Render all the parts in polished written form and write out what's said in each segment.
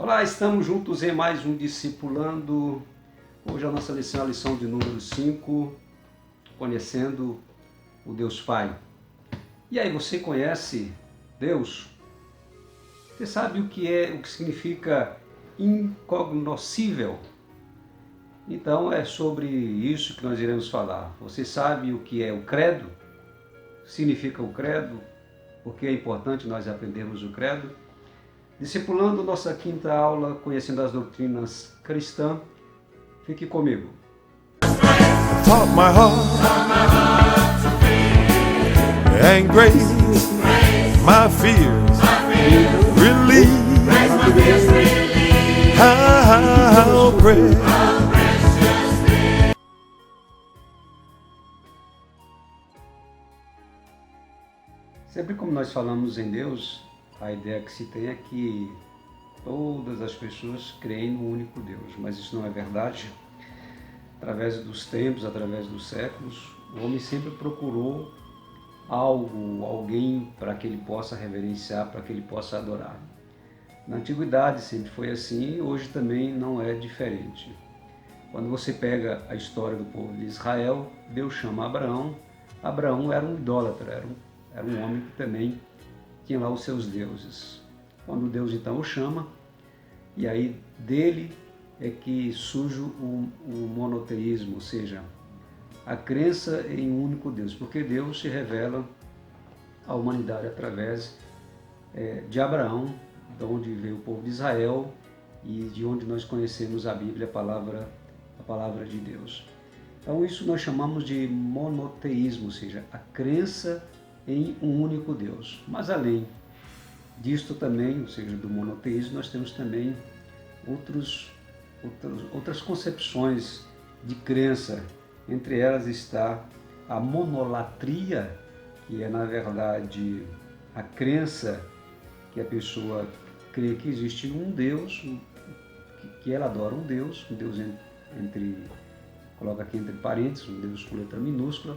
Olá, estamos juntos em mais um Discipulando. Hoje a nossa lição é a lição de número 5, conhecendo o Deus Pai. E aí, você conhece Deus? Você sabe o que significa incognoscível? Então é sobre isso que nós iremos falar. Você sabe o que é o credo? Significa o credo? Porque é importante nós aprendermos o credo? Discipulando nossa quinta aula, conhecendo as doutrinas cristãs. Fique comigo. Taught my heart and grace my fears relieve. How precious. Sempre como nós falamos em Deus, a ideia que se tem é que todas as pessoas creem no único Deus, mas isso não é verdade. Através dos tempos, através dos séculos, o homem sempre procurou algo, alguém para que ele possa reverenciar, para que ele possa adorar. Na antiguidade sempre foi assim e hoje também não é diferente. Quando você pega a história do povo de Israel, Deus chama Abraão. Abraão era um idólatra, era um homem que também tinha lá os seus deuses. Quando Deus então o chama, e aí dele é que surge o monoteísmo, ou seja, a crença em um único Deus, porque Deus se revela à humanidade através de Abraão, de onde veio o povo de Israel e de onde nós conhecemos a Bíblia, a palavra de Deus. Então isso nós chamamos de monoteísmo, ou seja, a crença em um único Deus. Mas além disto também, ou seja, do monoteísmo, nós temos também outras concepções de crença. Entre elas está a monolatria, que é na verdade a crença que a pessoa crê que existe um Deus, que ela adora um Deus coloca aqui entre parênteses, um Deus com letra minúscula,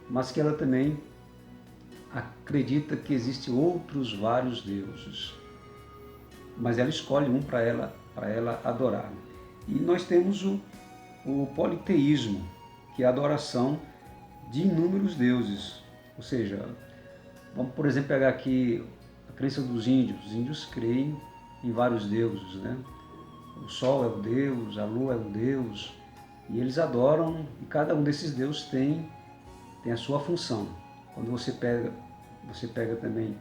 mas que ela também acredita que existem outros vários deuses, mas ela escolhe um para ela adorar. E nós temos o politeísmo, que é a adoração de inúmeros deuses. Ou seja, vamos por exemplo pegar aqui a crença dos índios. Os índios creem em vários deuses, né? O sol é um deus, a lua é um deus, e eles adoram, e cada um desses deuses tem a sua função. Quando você pega também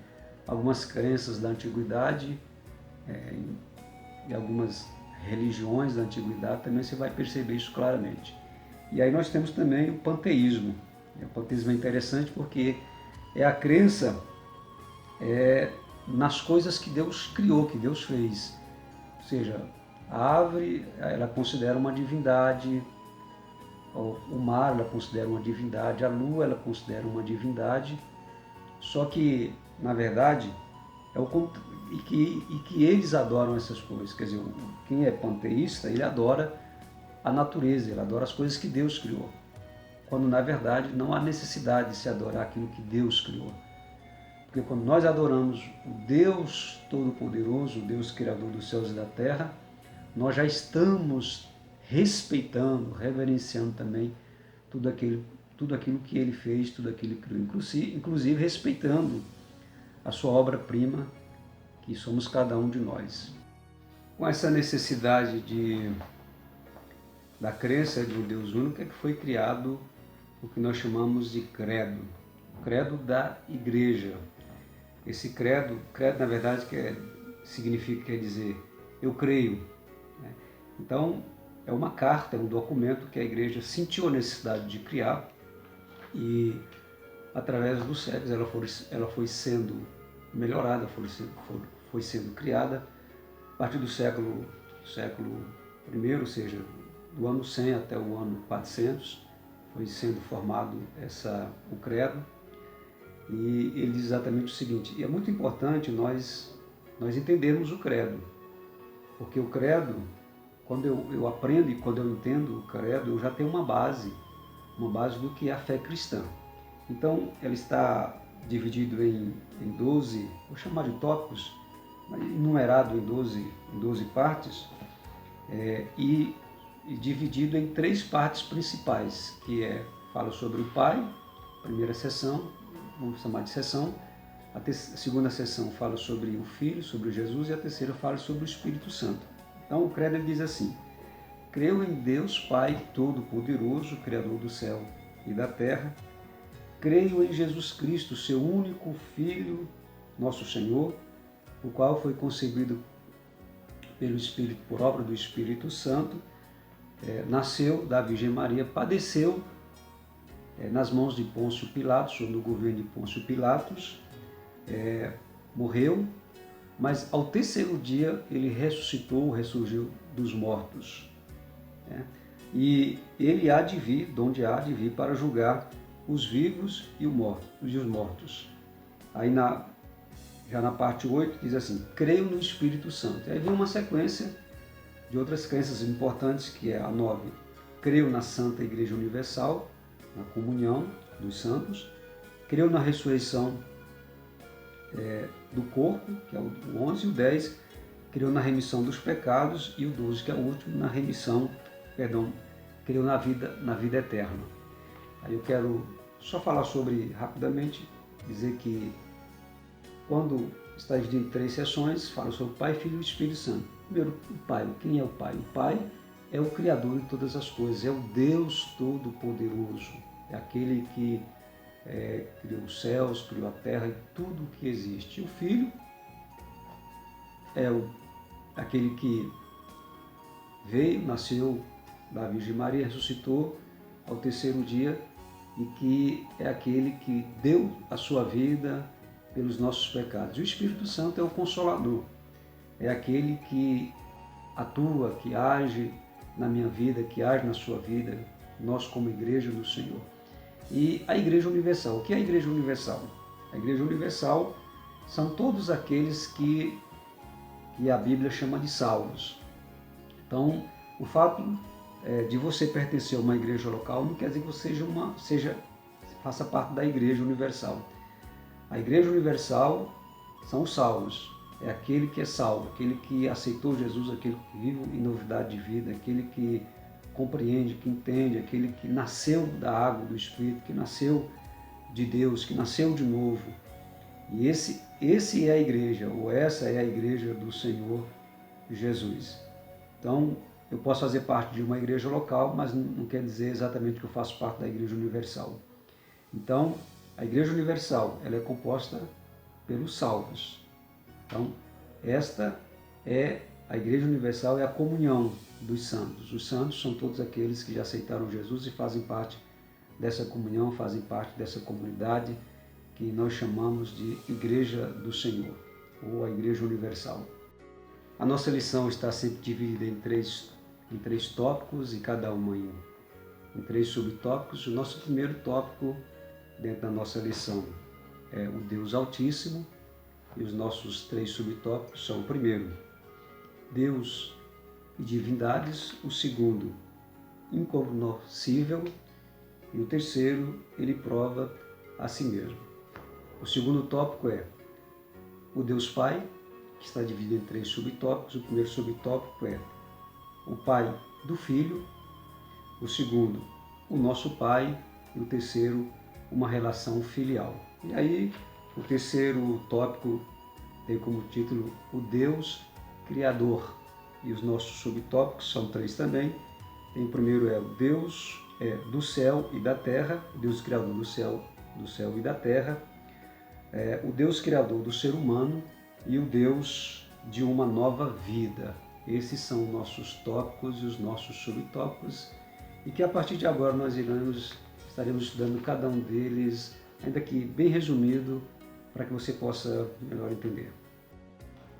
algumas crenças da antiguidade, e algumas religiões da antiguidade, também você vai perceber isso claramente. E aí nós temos também o panteísmo. O panteísmo é interessante porque é a crença nas coisas que Deus criou, que Deus fez. Ou seja, a árvore, ela considera uma divindade, o mar, ela considera uma divindade, a lua, ela considera uma divindade. Só que, na verdade, que eles adoram essas coisas. Quer dizer, quem é panteísta, ele adora a natureza, ele adora as coisas que Deus criou. Quando, na verdade, não há necessidade de se adorar aquilo que Deus criou. Porque quando nós adoramos o Deus Todo-Poderoso, o Deus Criador dos céus e da terra, nós já estamos respeitando, reverenciando também tudo aquilo que ele fez, tudo aquilo que criou, inclusive respeitando a sua obra-prima, que somos cada um de nós. Com essa necessidade da crença de um Deus único é que foi criado o que nós chamamos de credo, o credo da igreja. Esse credo na verdade quer dizer eu creio, né? Então é uma carta, é um documento que a igreja sentiu a necessidade de criar e através dos séculos ela foi sendo melhorada, foi sendo criada. A partir do século I, ou seja, do ano 100 até o ano 400, foi sendo formado o credo. E ele diz exatamente o seguinte, e é muito importante nós entendermos o credo, porque o credo, quando eu aprendo e quando eu entendo o credo, eu já tenho uma base do que é a fé cristã. Então, ela está dividido em 12, vou chamar de tópicos, enumerado em 12 partes, e dividido em 3 partes principais, que fala sobre o Pai, primeira sessão, vamos chamar de sessão, a segunda sessão fala sobre o Filho, sobre Jesus, e a terceira fala sobre o Espírito Santo. Então o credo diz assim: creio em Deus Pai Todo-Poderoso, Criador do céu e da terra. Creio em Jesus Cristo, seu único Filho, nosso Senhor, o qual foi concebido pelo Espírito, por obra do Espírito Santo, nasceu da Virgem Maria, padeceu nas mãos de Pôncio Pilatos, ou no governo de Pôncio Pilatos, morreu, mas ao terceiro dia ele ressurgiu dos mortos. E ele há de vir, de onde há de vir, para julgar os vivos e os mortos. Aí já na parte 8 diz assim: creio no Espírito Santo. Aí vem uma sequência de outras crenças importantes, que é a 9. Creio na Santa Igreja Universal, na comunhão dos santos. Creio na ressurreição do corpo, que é o 11, e o 10, creio na remissão dos pecados, e o 12, que é o último, creio na vida eterna. Aí eu quero só falar rapidamente, dizer que quando está dividido em 3 sessões, fala sobre o Pai, Filho e Espírito Santo. Primeiro, o Pai. Quem é o Pai? O Pai é o Criador de todas as coisas, é o Deus Todo-Poderoso, é aquele que criou os céus, criou a terra e tudo o que existe. O Filho é aquele que veio, nasceu da Virgem Maria, ressuscitou ao terceiro dia, e que é aquele que deu a sua vida pelos nossos pecados. E o Espírito Santo é o Consolador, é aquele que atua, que age na minha vida, que age na sua vida, nós como Igreja do Senhor. E a Igreja Universal. O que é a Igreja Universal? A Igreja Universal são todos aqueles que a Bíblia chama de salvos. Então, o fato de você pertencer a uma igreja local não quer dizer que você faça parte da Igreja Universal. A Igreja Universal são os salvos. É aquele que é salvo, aquele que aceitou Jesus, aquele que vive em novidade de vida, aquele que compreende, que entende, aquele que nasceu da água, do Espírito, que nasceu de Deus, que nasceu de novo. E esse é a igreja, ou essa é a igreja do Senhor Jesus. Então, eu posso fazer parte de uma igreja local, mas não quer dizer exatamente que eu faço parte da Igreja Universal. Então, a Igreja Universal, ela é composta pelos salvos. Então, a Igreja Universal é a comunhão dos santos. Os santos são todos aqueles que já aceitaram Jesus e fazem parte dessa comunhão, fazem parte dessa comunidade que nós chamamos de Igreja do Senhor, ou a Igreja Universal. A nossa lição está sempre dividida em três tópicos, e cada uma em 3 subtópicos. O nosso primeiro tópico dentro da nossa lição é o Deus Altíssimo, e os nossos 3 subtópicos são: o primeiro, Deus e divindades; o segundo, incognoscível; e o terceiro, ele prova a si mesmo. O segundo tópico é o Deus Pai, que está dividido em 3 subtópicos. O primeiro subtópico é o Pai do Filho; o segundo, o nosso Pai; e o terceiro, uma relação filial. E aí, o terceiro tópico tem como título o Deus Criador. E os nossos subtópicos são 3 também. O primeiro é o Deus do céu e da terra, o Deus Criador do céu e da terra, o Deus Criador do ser humano e o Deus de uma nova vida. Esses são os nossos tópicos e os nossos subtópicos, e que a partir de agora nós estaremos estudando cada um deles, ainda que bem resumido, para que você possa melhor entender.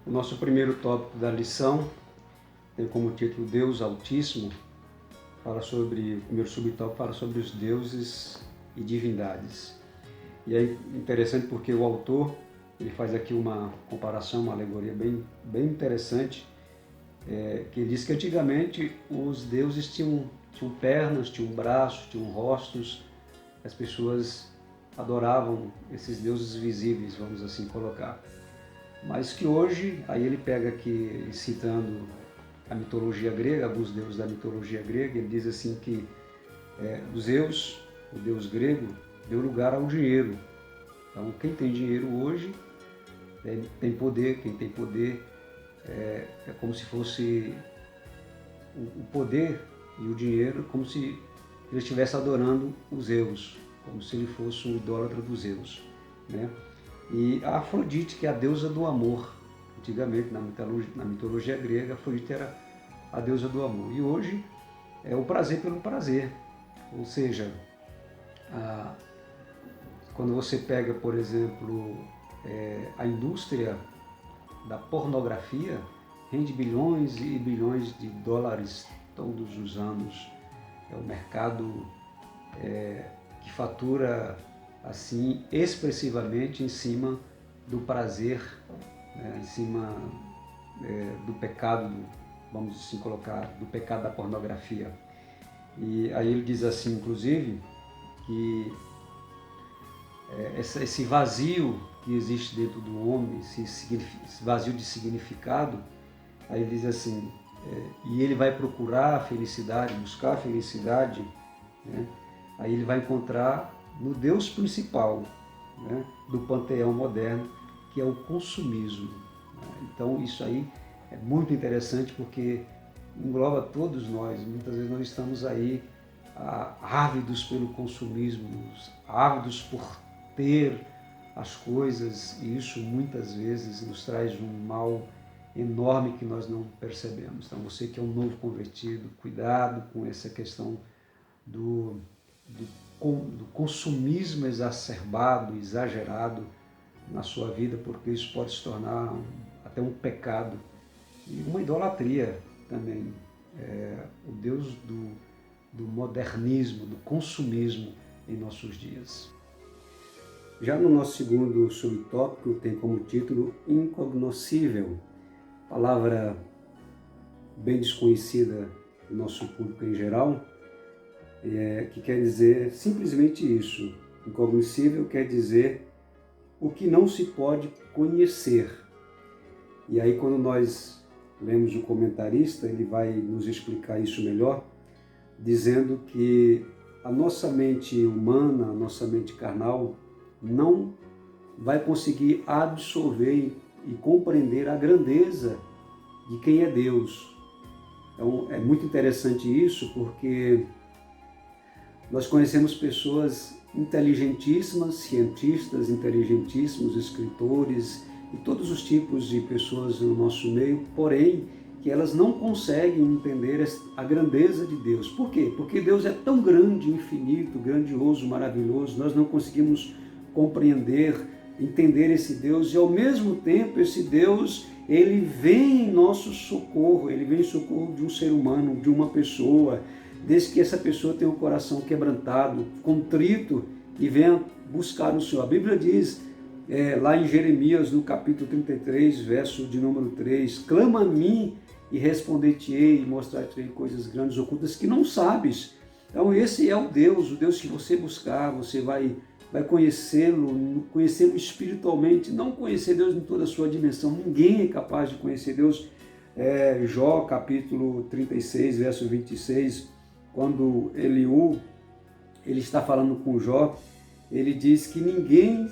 O nosso primeiro tópico da lição tem como título Deus Altíssimo. O primeiro subtópico fala sobre os deuses e divindades. E é interessante porque o autor ele faz aqui uma comparação, uma alegoria bem interessante, que ele diz que antigamente os deuses tinham pernas, tinham braços, tinham rostos. As pessoas adoravam esses deuses visíveis, vamos assim colocar. mas que hoje, aí ele pega aqui, citando a mitologia grega, alguns deuses da mitologia grega, ele diz assim que o Zeus, o deus grego, deu lugar ao dinheiro. Então, quem tem dinheiro hoje tem poder, quem tem poder é como se fosse o poder e o dinheiro, como se ele estivesse adorando os Zeus, como se ele fosse um idólatra dos Zeus, né? E a Afrodite, que é a deusa do amor, antigamente na mitologia grega, a Afrodite era a deusa do amor. E hoje é o prazer pelo prazer, ou seja, quando você pega, por exemplo, a indústria da pornografia, rende bilhões e bilhões de dólares todos os anos. É um mercado que fatura assim expressivamente em cima do prazer, né, em cima do pecado, vamos assim colocar, do pecado da pornografia. E aí ele diz assim, inclusive, que esse vazio que existe dentro do homem, esse vazio de significado, aí ele diz assim, e ele vai procurar a felicidade, buscar a felicidade, né? Aí ele vai encontrar no Deus principal, né, do panteão moderno, que é o consumismo, né? Então isso aí é muito interessante porque engloba todos nós. Muitas vezes nós estamos aí ávidos pelo consumismo, ávidos por ter as coisas, e isso muitas vezes nos traz um mal enorme que nós não percebemos. Então você que é um novo convertido, cuidado com essa questão do consumismo exacerbado, exagerado na sua vida, porque isso pode se tornar até um pecado e uma idolatria também. O Deus do modernismo, do consumismo em nossos dias. Já no nosso segundo subtópico tem como título incognoscível, palavra bem desconhecida do nosso público em geral, que quer dizer simplesmente isso. Incognoscível quer dizer o que não se pode conhecer. E aí quando nós lemos o comentarista, ele vai nos explicar isso melhor, dizendo que a nossa mente humana, a nossa mente carnal, não vai conseguir absorver e compreender a grandeza de quem é Deus. Então é muito interessante isso, porque nós conhecemos pessoas inteligentíssimas, cientistas inteligentíssimos, escritores e todos os tipos de pessoas no nosso meio, porém que elas não conseguem entender a grandeza de Deus. Por quê? Porque Deus é tão grande, infinito, grandioso, maravilhoso, nós não conseguimos compreender, entender esse Deus, e ao mesmo tempo esse Deus, ele vem em nosso socorro, ele vem em socorro de um ser humano, de uma pessoa, desde que essa pessoa tenha um coração quebrantado, contrito e venha buscar o Senhor. A Bíblia diz, lá em Jeremias, no capítulo 33, verso de número 3, clama a mim e responder-te-ei e mostrar-te-ei coisas grandes ocultas que não sabes. Então esse é o Deus que você buscar, você vai conhecê-lo espiritualmente, não conhecer Deus em toda a sua dimensão. Ninguém é capaz de conhecer Deus. Jó, capítulo 36, verso 26, quando Eliú, ele está falando com Jó, ele diz que ninguém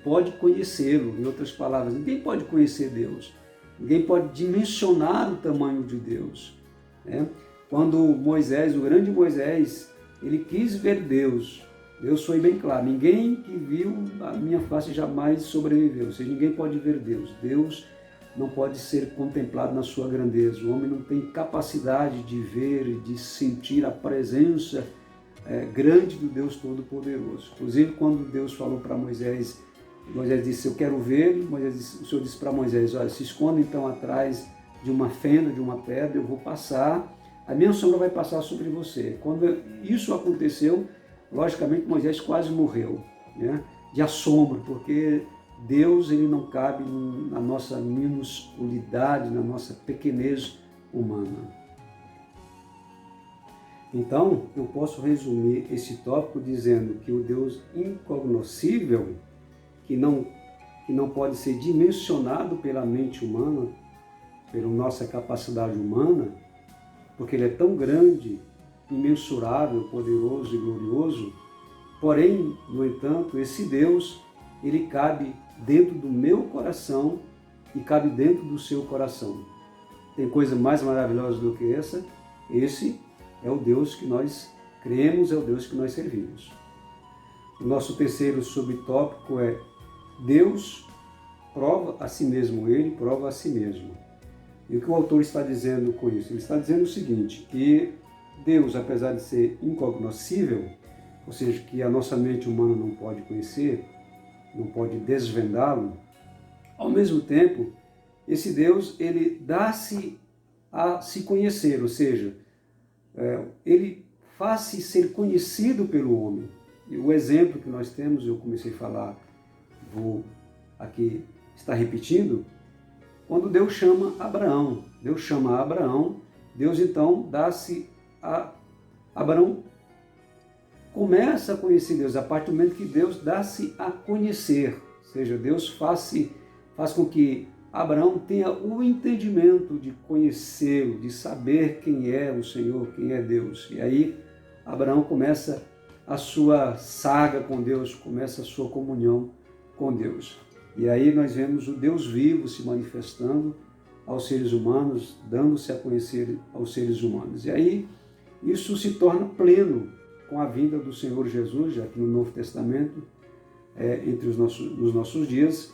pode conhecê-lo. Em outras palavras, ninguém pode conhecer Deus. Ninguém pode dimensionar o tamanho de Deus, né? Quando Moisés, o grande Moisés, ele quis ver Deus, Deus foi bem claro, ninguém que viu a minha face jamais sobreviveu, ou seja, ninguém pode ver Deus. Deus não pode ser contemplado na sua grandeza. O homem não tem capacidade de ver e de sentir a presença grande do Deus Todo-Poderoso. Inclusive, quando Deus falou para Moisés, Moisés disse, eu quero ver, o Senhor disse para Moisés, olha, se esconda então atrás de uma fenda, de uma pedra, eu vou passar, a minha sombra vai passar sobre você. Quando isso aconteceu, logicamente Moisés quase morreu, né, de assombro, porque Deus, ele não cabe na nossa minusculidade, na nossa pequenez humana. Então, eu posso resumir esse tópico dizendo que o Deus incognoscível, que não que não pode ser dimensionado pela mente humana, pela nossa capacidade humana, porque ele é tão grande, imensurável, poderoso e glorioso. Porém, no entanto, esse Deus, ele cabe dentro do meu coração e cabe dentro do seu coração. Tem coisa mais maravilhosa do que essa? Esse é o Deus que nós cremos, é o Deus que nós servimos. O nosso terceiro subtópico é: Deus prova a si mesmo, ele prova a si mesmo. E o que o autor está dizendo com isso? Ele está dizendo o seguinte, que Deus, apesar de ser incognoscível, ou seja, que a nossa mente humana não pode conhecer, não pode desvendá-lo, ao mesmo tempo, esse Deus, ele dá-se a se conhecer, ou seja, ele faz-se ser conhecido pelo homem. E o exemplo que nós temos, eu comecei a falar, vou aqui estar repetindo, quando Deus chama Abraão. Deus chama Abraão, Deus então dá-se a Abraão, começa a conhecer Deus, a partir do momento que Deus dá-se a conhecer, ou seja, Deus faz com que Abraão tenha o entendimento de conhecê-lo, de saber quem é o Senhor, quem é Deus. E aí Abraão começa a sua saga com Deus, começa a sua comunhão com Deus. E aí nós vemos o Deus vivo se manifestando aos seres humanos, dando-se a conhecer aos seres humanos. E aí isso se torna pleno com a vinda do Senhor Jesus, já que no Novo Testamento, nos nossos dias,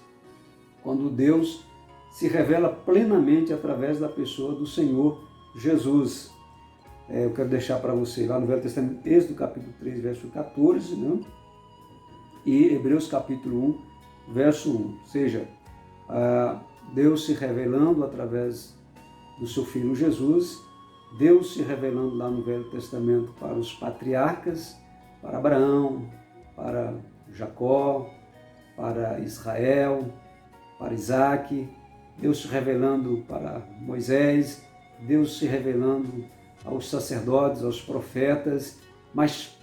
quando Deus se revela plenamente através da pessoa do Senhor Jesus. Eu quero deixar para você lá no Velho Testamento, Êxodo capítulo 3, verso 14, né? E Hebreus capítulo 1, verso 1. Ou seja, Deus se revelando através do seu Filho Jesus, Deus se revelando lá no Velho Testamento para os patriarcas, para Abraão, para Jacó, para Israel, para Isaac, Deus se revelando para Moisés, Deus se revelando aos sacerdotes, aos profetas, mas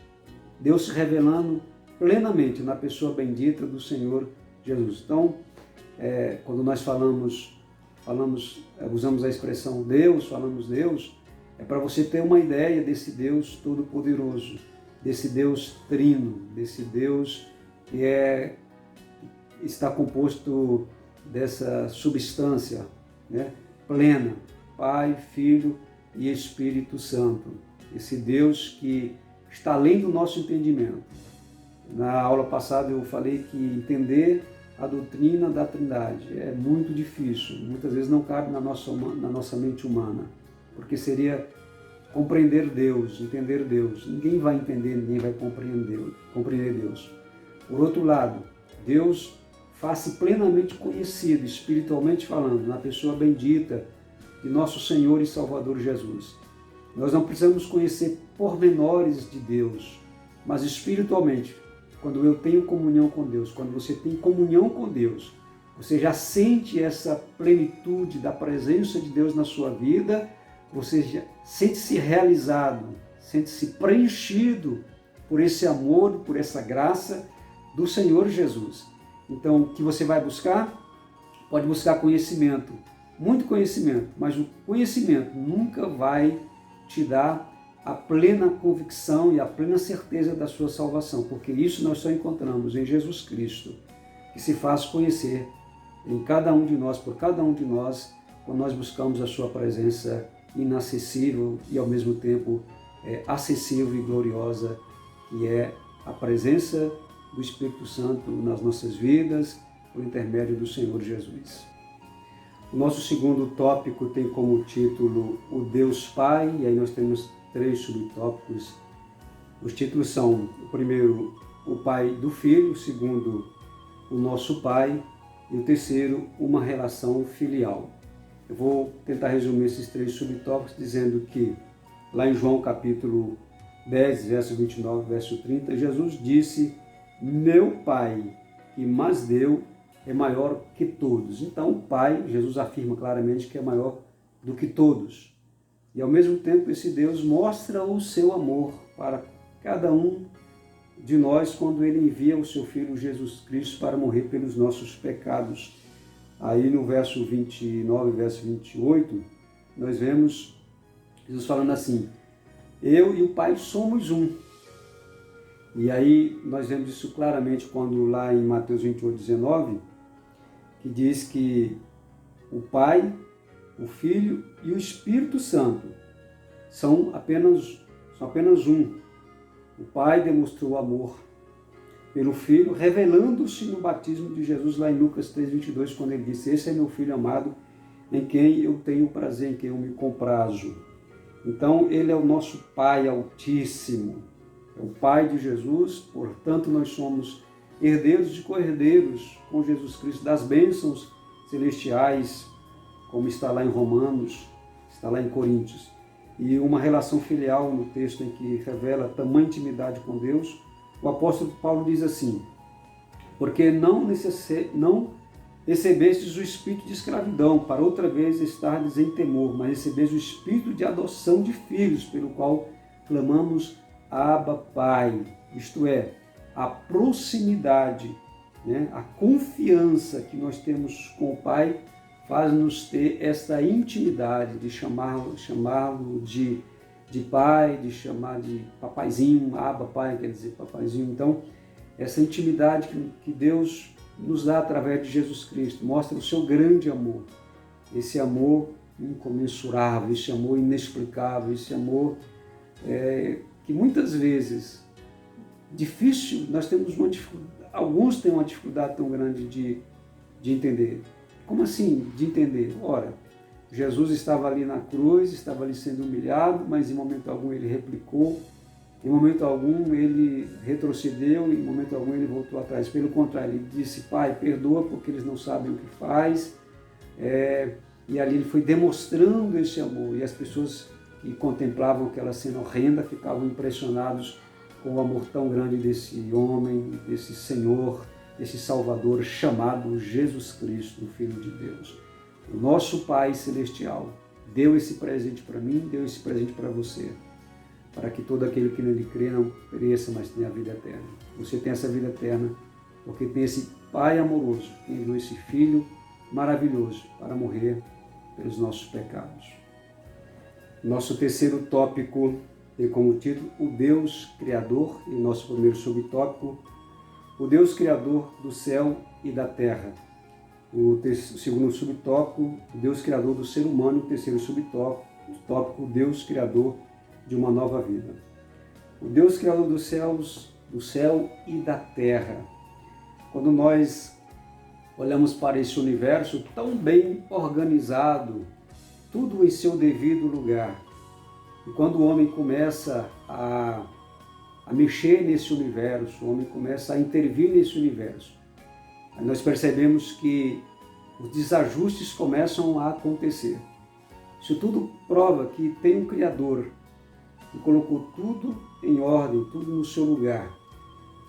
Deus se revelando plenamente na pessoa bendita do Senhor Jesus. Então, quando nós usamos a expressão Deus, falamos Deus, é para você ter uma ideia desse Deus todo-poderoso, desse Deus trino, desse Deus que está composto dessa substância, né, plena, Pai, Filho e Espírito Santo. Esse Deus que está além do nosso entendimento. Na aula passada eu falei que entender a doutrina da Trindade é muito difícil, muitas vezes não cabe na nossa mente humana, porque seria compreender Deus, entender Deus. Ninguém vai entender, ninguém vai compreender Deus. Por outro lado, Deus faz-se plenamente conhecido, espiritualmente falando, na pessoa bendita de nosso Senhor e Salvador Jesus. Nós não precisamos conhecer pormenores de Deus, mas espiritualmente, quando eu tenho comunhão com Deus, quando você tem comunhão com Deus, você já sente essa plenitude da presença de Deus na sua vida, você já sente-se realizado, sente-se preenchido por esse amor, por essa graça do Senhor Jesus. Então, o que você vai buscar? Pode buscar conhecimento, muito conhecimento, mas o conhecimento nunca vai te dar a plena convicção e a plena certeza da sua salvação, porque isso nós só encontramos em Jesus Cristo, que se faz conhecer em cada um de nós, por cada um de nós, quando nós buscamos a sua presença inacessível e ao mesmo tempo acessível e gloriosa, que é a presença do Espírito Santo nas nossas vidas, por intermédio do Senhor Jesus. O nosso segundo tópico tem como título o Deus Pai, e aí nós temos 3 subtópicos. Os títulos são, o primeiro, o Pai do Filho, o segundo, o nosso Pai, e o terceiro, uma relação filial. Eu vou tentar resumir esses 3 subtópicos dizendo que, lá em João capítulo 10, verso 29, verso 30, Jesus disse: meu Pai, que mais deu, é maior que todos. Então, o Pai, Jesus afirma claramente que é maior do que todos. E, ao mesmo tempo, esse Deus mostra o seu amor para cada um de nós quando ele envia o seu Filho Jesus Cristo para morrer pelos nossos pecados. Aí no verso 29, verso 28, nós vemos Jesus falando assim: eu e o Pai somos um. E aí nós vemos isso claramente quando lá em Mateus 28, 19, que diz que o Pai, o Filho e o Espírito Santo são apenas um. O Pai demonstrou amor pelo Filho, revelando-se no batismo de Jesus lá em Lucas 3:22, quando ele disse: esse é meu Filho amado, em quem eu tenho prazer, em quem eu me comprazo. Então, ele é o nosso Pai Altíssimo, é o Pai de Jesus, portanto, nós somos herdeiros e co-herdeiros com Jesus Cristo das bênçãos celestiais, como está lá em Romanos, está lá em Coríntios. E uma relação filial no texto em que revela tamanha intimidade com Deus, o apóstolo Paulo diz assim: porque não recebestes o espírito de escravidão, para outra vez estardes em temor, mas recebestes o espírito de adoção de filhos, pelo qual clamamos Abba, Pai. Isto é, a proximidade, né, a confiança que nós temos com o Pai faz-nos ter esta intimidade de chamá-lo de pai, de chamar de papaizinho, Abba, Pai, quer dizer papaizinho. Então, essa intimidade que Deus nos dá através de Jesus Cristo mostra o seu grande amor, esse amor incomensurável, esse amor inexplicável, esse amor que muitas vezes difícil, nós temos uma dificuldade, alguns têm uma dificuldade tão grande de entender. Como assim de entender? Ora, Jesus estava ali na cruz, estava ali sendo humilhado, mas em momento algum ele replicou, em momento algum ele retrocedeu, em momento algum ele voltou atrás. Pelo contrário, ele disse: Pai, perdoa porque eles não sabem o que faz. E ali ele foi demonstrando esse amor, e as pessoas que contemplavam aquela cena horrenda ficavam impressionados com o amor tão grande desse homem, desse Senhor, desse Salvador chamado Jesus Cristo, o Filho de Deus. O nosso Pai Celestial deu esse presente para mim, deu esse presente para você, para que todo aquele que nele crê não pereça, mas tenha a vida eterna. Você tem essa vida eterna porque tem esse Pai amoroso que enviou esse Filho maravilhoso para morrer pelos nossos pecados. Nosso terceiro tópico tem como título o Deus Criador, e o nosso primeiro subtópico, o Deus Criador do céu e da terra. O segundo subtópico, o Deus Criador do ser humano. O terceiro subtópico, o Deus Criador de uma nova vida. O Deus Criador dos céus, do céu e da terra. Quando nós olhamos para esse universo tão bem organizado, tudo em seu devido lugar, e quando o homem começa a mexer nesse universo, o homem começa a intervir nesse universo, aí nós percebemos que os desajustes começam a acontecer. Isso tudo prova que tem um Criador que colocou tudo em ordem, tudo no seu lugar.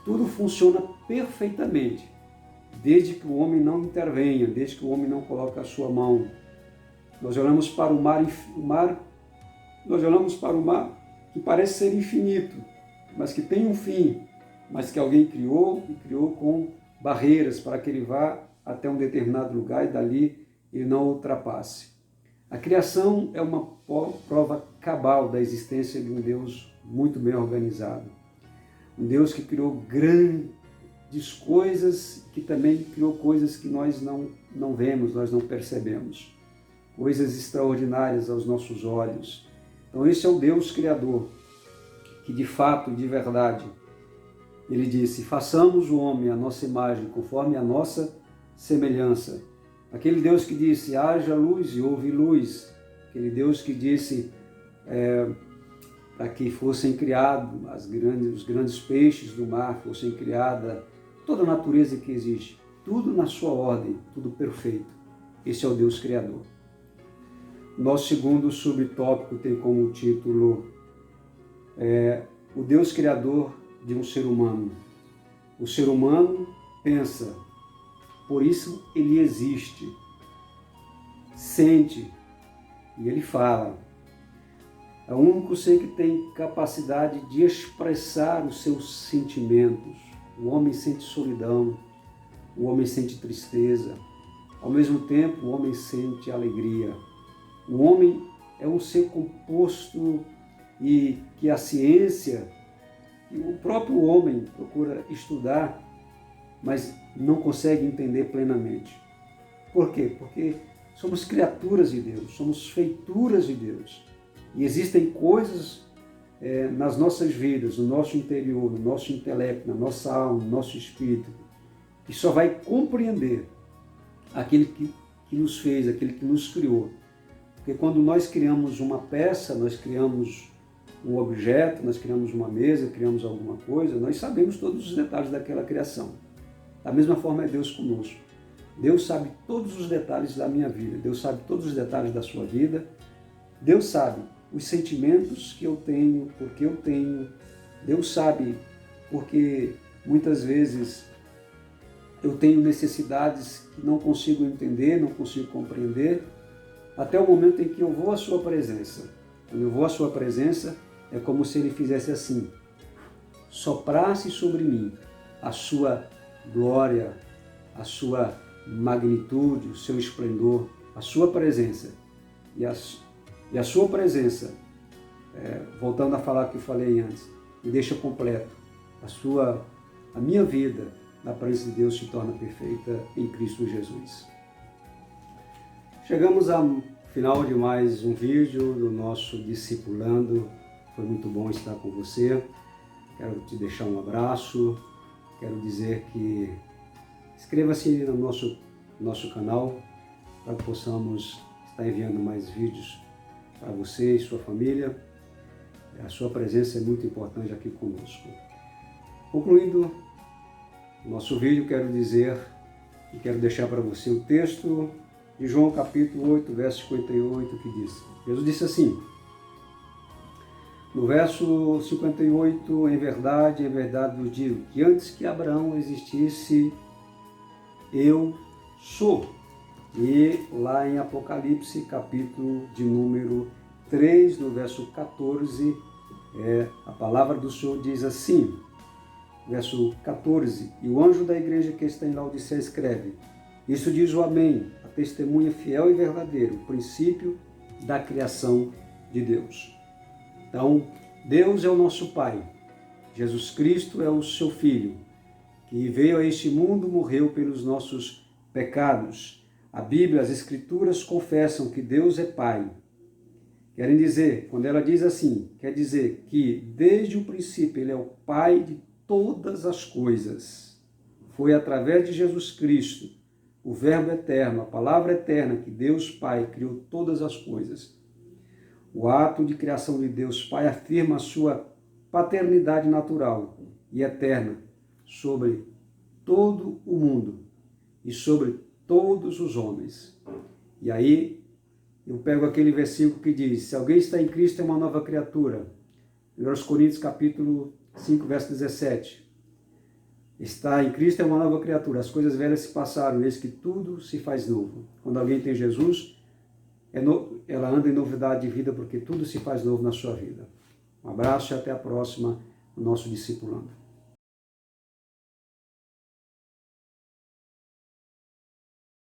Tudo funciona perfeitamente, desde que o homem não intervenha, desde que o homem não coloque a sua mão. Nós olhamos para o mar que parece ser infinito, mas que tem um fim, mas que alguém criou e criou com barreiras para que ele vá até um determinado lugar e dali ele não ultrapasse. A criação é uma prova cabal da existência de um Deus muito bem organizado. Um Deus que criou grandes coisas, que também criou coisas que nós não vemos, nós não percebemos. Coisas extraordinárias aos nossos olhos. Então esse é o Deus Criador, que de fato, de verdade, ele disse: façamos o homem à nossa imagem, conforme a nossa semelhança. Aquele Deus que disse: haja luz e houve luz. Aquele Deus que disse para que fossem criados os grandes peixes do mar, fossem criada toda a natureza que existe. Tudo na sua ordem, tudo perfeito. Esse é o Deus Criador. Nosso segundo subtópico tem como título o Deus Criador de um ser humano. O ser humano pensa, por isso ele existe, sente e ele fala. É o único ser que tem capacidade de expressar os seus sentimentos. O homem sente solidão, o homem sente tristeza. Ao mesmo tempo, o homem sente alegria. O homem é um ser composto e que a ciência, e o próprio homem procura estudar, mas não consegue entender plenamente. Por quê? Porque somos criaturas de Deus, somos feituras de Deus. E existem coisas nas nossas vidas, no nosso interior, no nosso intelecto, na nossa alma, no nosso espírito, que só vai compreender aquele que nos fez, aquele que nos criou. Porque quando nós criamos uma peça, nós criamos um objeto, nós criamos uma mesa, criamos alguma coisa, nós sabemos todos os detalhes daquela criação. Da mesma forma é Deus conosco. Deus sabe todos os detalhes da minha vida, Deus sabe todos os detalhes da sua vida, Deus sabe os sentimentos que eu tenho, porque eu tenho, Deus sabe porque muitas vezes eu tenho necessidades que não consigo entender, não consigo compreender, até o momento em que eu vou à sua presença. Quando eu vou à sua presença, é como se ele fizesse assim, soprasse sobre mim a sua glória, a sua magnitude, o seu esplendor, a sua presença. E a sua presença, voltando a falar o que eu falei antes, me deixa completo. A minha vida na presença de Deus se torna perfeita em Cristo Jesus. Chegamos ao final de mais um vídeo do nosso Discipulando. Foi muito bom estar com você. Quero te deixar um abraço. Quero dizer que inscreva-se no nosso canal para que possamos estar enviando mais vídeos para você e sua família. A sua presença é muito importante aqui conosco. Concluindo o nosso vídeo, quero dizer e quero deixar para você o texto de João capítulo 8, verso 58, que diz: Jesus disse assim, no verso 58, em verdade vos digo, que antes que Abraão existisse, eu sou. E lá em Apocalipse, capítulo de número 3, no verso 14, a palavra do Senhor diz assim, verso 14, e o anjo da igreja que está em Laodiceia escreve, isso diz o Amém, a testemunha fiel e verdadeira, o princípio da criação de Deus. Então, Deus é o nosso Pai, Jesus Cristo é o seu Filho, que veio a este mundo, morreu pelos nossos pecados. A Bíblia, as Escrituras confessam que Deus é Pai. Querem dizer, quando ela diz assim, quer dizer que desde o princípio Ele é o Pai de todas as coisas. Foi através de Jesus Cristo, o Verbo eterno, a palavra eterna, que Deus Pai criou todas as coisas. O ato de criação de Deus Pai afirma a sua paternidade natural e eterna sobre todo o mundo e sobre todos os homens. E aí eu pego aquele versículo que diz, se alguém está em Cristo é uma nova criatura. 1 Coríntios capítulo 5, verso 17. Está em Cristo é uma nova criatura, as coisas velhas se passaram, eis que tudo se faz novo. Quando alguém tem Jesus, ela anda em novidade de vida, porque tudo se faz novo na sua vida. Um abraço e até a próxima, no nosso Discipulando.